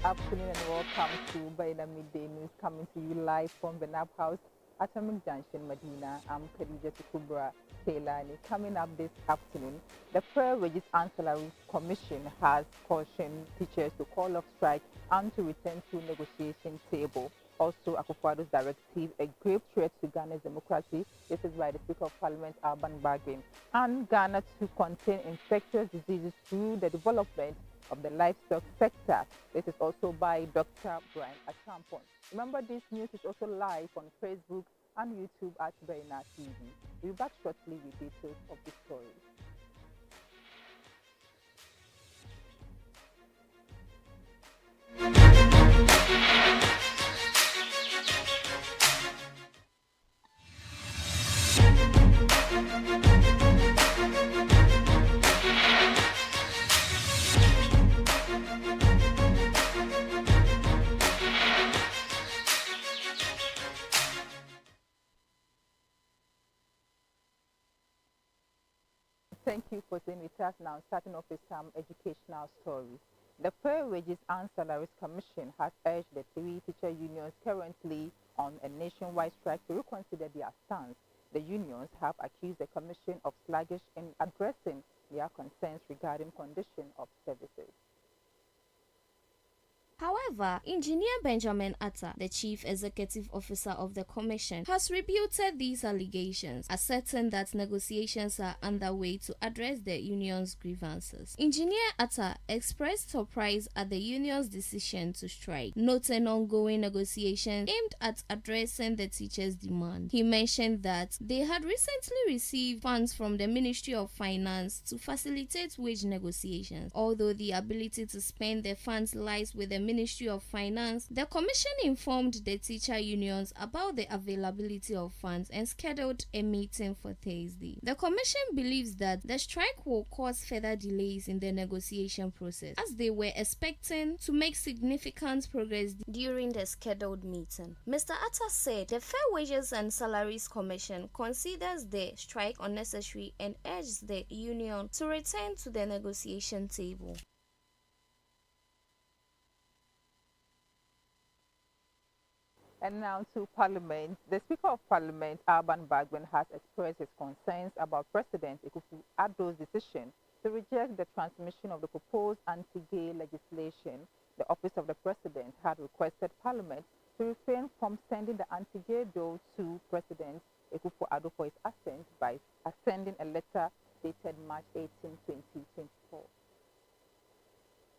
afternoon and welcome to Baina Midday News coming to you live from the NAB House, Atomic Junction, Medina. I'm Khadija Tukubra Taylani. Coming up this afternoon, the Fair Wages and Salaries Commission has cautioned teachers to call off strike and to return to negotiation table. Also, Akufo-Addo's directive, a grave threat to Ghana's democracy. This is by the Speaker of Parliament, Alban Bagbin. And Ghana to contain infectious diseases through the development of the livestock sector. This is also by Dr. Brian Achampon. Remember, this news is also live on Facebook and YouTube at Baina TV. We'll be back shortly with details of the story. Thank you for staying with us now. Starting off with some educational stories. The Fair Wages and Salaries Commission has urged the three teacher unions currently on a nationwide strike to reconsider their stance. The unions have accused the Commission of sluggish in addressing their concerns regarding condition of services. However, Engineer Benjamin Atta, the Chief Executive Officer of the Commission, has rebutted these allegations, asserting that negotiations are underway to address the union's grievances. Engineer Atta expressed surprise at the union's decision to strike, noting ongoing negotiations aimed at addressing the teachers' demand. He mentioned that they had recently received funds from the Ministry of Finance to facilitate wage negotiations. Although the ability to spend the funds lies with the Ministry of Finance, the Commission informed the teacher unions about the availability of funds and scheduled a meeting for Thursday. The Commission believes that the strike will cause further delays in the negotiation process, as they were expecting to make significant progress during the scheduled meeting. Mr. Atta said the Fair Wages and Salaries Commission considers the strike unnecessary and urges the union to return to the negotiation table. And now to Parliament. The Speaker of Parliament, Alban Bagbin, has expressed his concerns about President Akufo-Addo's decision to reject the transmission of the proposed anti-gay legislation. The Office of the President had requested Parliament to refrain from sending the anti-gay bill to President Akufo-Addo for his assent by sending a letter dated March 18, 2024.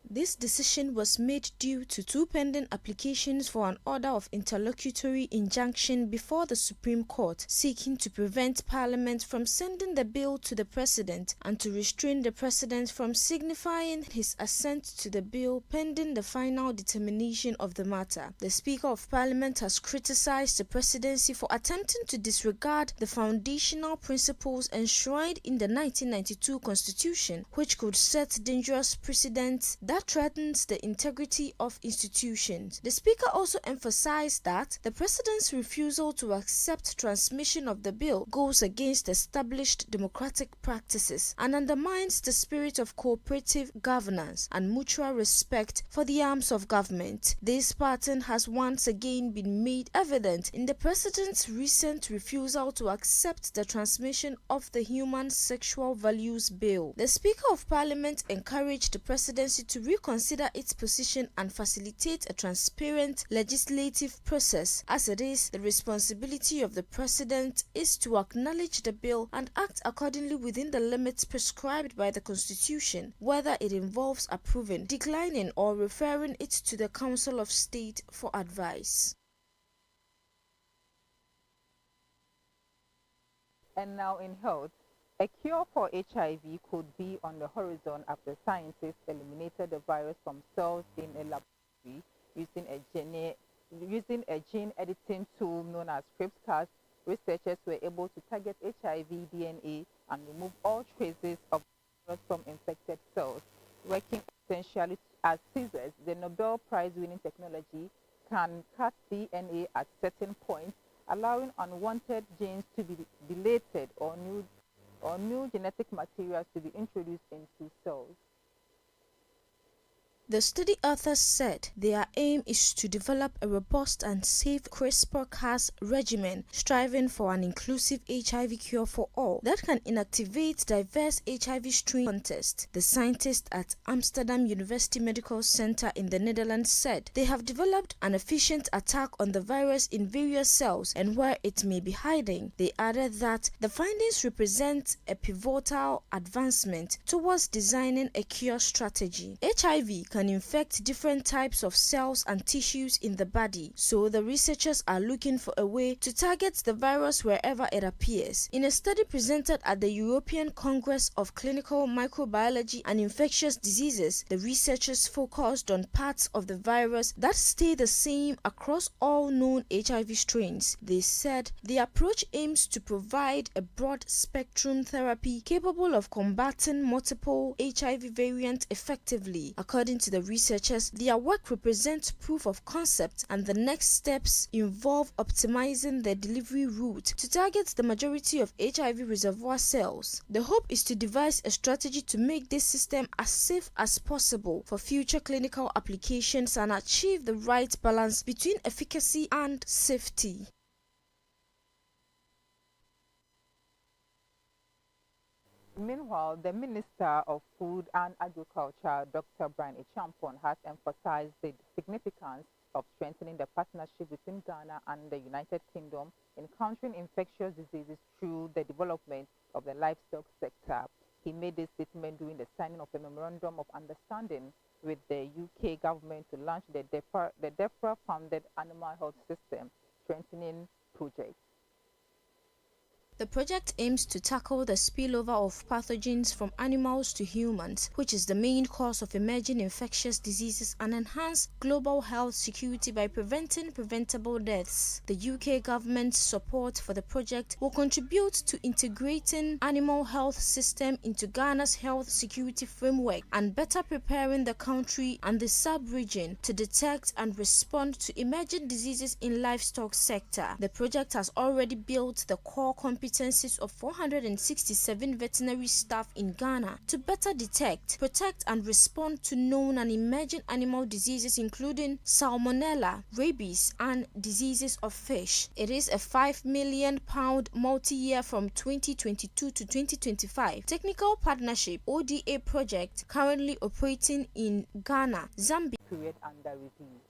This decision was made due to two pending applications for an order of interlocutory injunction before the Supreme Court, seeking to prevent Parliament from sending the bill to the President and to restrain the President from signifying his assent to the bill pending the final determination of the matter. The Speaker of Parliament has criticized the Presidency for attempting to disregard the foundational principles enshrined in the 1992 Constitution, which could set dangerous precedents that threatens the integrity of institutions. The Speaker also emphasized that the President's refusal to accept transmission of the bill goes against established democratic practices and undermines the spirit of cooperative governance and mutual respect for the arms of government. This pattern has once again been made evident in the President's recent refusal to accept the transmission of the Human Sexual Values Bill. The Speaker of Parliament encouraged the Presidency to reconsider its position and facilitate a transparent legislative process. As it is, the responsibility of the President is to acknowledge the bill and act accordingly within the limits prescribed by the Constitution, whether it involves approving, declining, or referring it to the Council of State for advice. And now in health. A cure for HIV could be on the horizon after scientists eliminated the virus from cells in a laboratory using a gene editing tool known as CRISPR. Researchers were able to target HIV DNA and remove all traces of the virus from infected cells. Working essentially as scissors, the Nobel Prize-winning technology can cut DNA at certain points, allowing unwanted genes to be deleted or new genetic materials to be introduced into cells. The study authors said their aim is to develop a robust and safe CRISPR-Cas regimen striving for an inclusive HIV cure for all that can inactivate diverse HIV strain contests. The scientists at Amsterdam University Medical Center in the Netherlands said they have developed an efficient attack on the virus in various cells and where it may be hiding. They added that the findings represent a pivotal advancement towards designing a cure strategy. HIV can infect different types of cells and tissues in the body, so the researchers are looking for a way to target the virus wherever it appears. In a study presented at the European Congress of Clinical Microbiology and Infectious Diseases, the researchers focused on parts of the virus that stay the same across all known HIV strains. They said the approach aims to provide a broad-spectrum therapy capable of combating multiple HIV variants effectively. According to the researchers, their work represents proof of concept, and the next steps involve optimizing the delivery route to target the majority of HIV reservoir cells. The hope is to devise a strategy to make this system as safe as possible for future clinical applications and achieve the right balance between efficacy and safety. Meanwhile, the Minister of Food and Agriculture, Dr. Brian Echampon, has emphasized the significance of strengthening the partnership between Ghana and the United Kingdom in countering infectious diseases through the development of the livestock sector. He made this statement during the signing of a memorandum of understanding with the UK government to launch the DEFRA-funded Animal Health System Strengthening Project. The project aims to tackle the spillover of pathogens from animals to humans, which is the main cause of emerging infectious diseases, and enhance global health security by preventing preventable deaths. The UK government's support for the project will contribute to integrating animal health system into Ghana's health security framework and better preparing the country and the sub-region to detect and respond to emerging diseases in livestock sector. The project has already built the core competencies of 467 veterinary staff in Ghana to better detect, protect and respond to known and emerging animal diseases including salmonella, rabies and diseases of fish. It is a £5 million multi-year from 2022 to 2025 technical partnership ODA project currently operating in Ghana, Zambia. Period under review.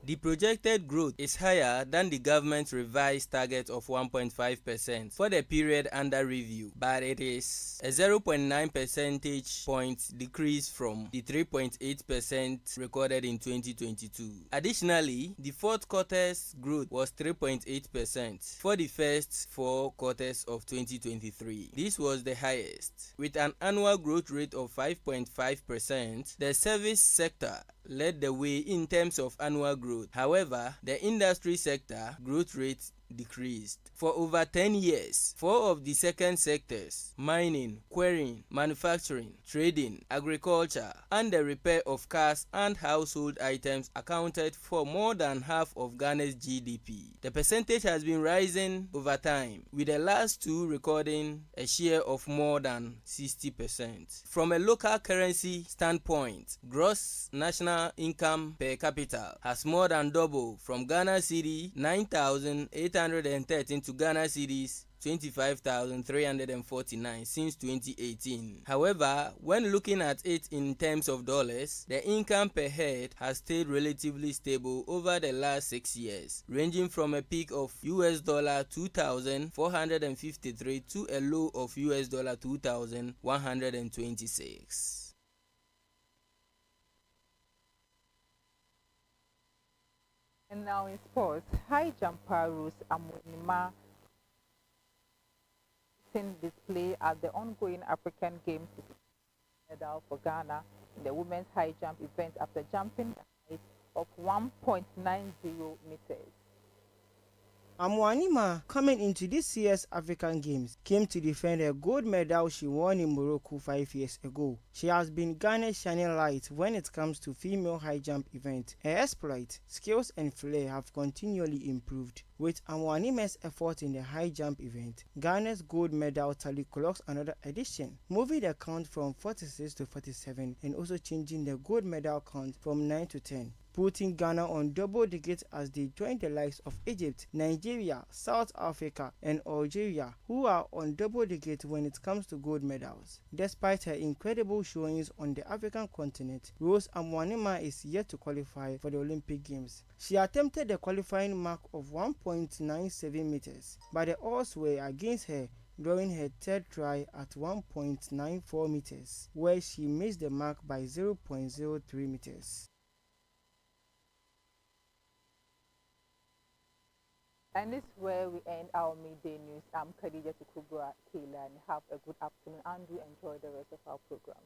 The projected growth is higher than the government's revised target of 1.5% for the period under review, but it is a 0.9 percentage point decrease from the 3.8% recorded in 2022. Additionally, the fourth quarter's growth was 3.8% for the first 4 quarters of 2023. This was the highest. With an annual growth rate of 5.5%, the service sector led the way in terms of annual growth. However, the industry sector growth rate decreased. For over 10 years, 4 of the second sectors, mining, quarrying, manufacturing, trading, agriculture, and the repair of cars and household items accounted for more than half of Ghana's GDP. The percentage has been rising over time, with the last 2 recording a share of more than 60%. From a local currency standpoint, gross national income per capita has more than doubled from Ghana cedi 9,813 to Ghana cedis 25,349 since 2018. However, when looking at it in terms of dollars, the income per head has stayed relatively stable over the last 6 years, ranging from a peak of $2,453 to a low of $2,126. And now in sports, high jumper Rose Amunima display at the ongoing African Games medal for Ghana in the women's high jump event after jumping the height of 1.90 meters. Amwanima, coming into this year's African Games, came to defend a gold medal she won in Morocco 5 years ago. She has been Ghana's shining light when it comes to female high jump events. Her exploit, skills and flair have continually improved. With Amwanima's effort in the high jump event, Ghana's gold medal tally clocks another edition, moving the count from 46 to 47 and also changing the gold medal count from 9 to 10. Putting Ghana on double digits as they join the likes of Egypt, Nigeria, South Africa, and Algeria, who are on double digits when it comes to gold medals. Despite her incredible showings on the African continent, Rose Amwanima is yet to qualify for the Olympic Games. She attempted the qualifying mark of 1.97 meters, but the odds were against her during her third try at 1.94 meters, where she missed the mark by 0.03 meters. And this is where we end our midday news. I'm Khadija Tukubra Taylor, and have a good afternoon and do enjoy the rest of our program.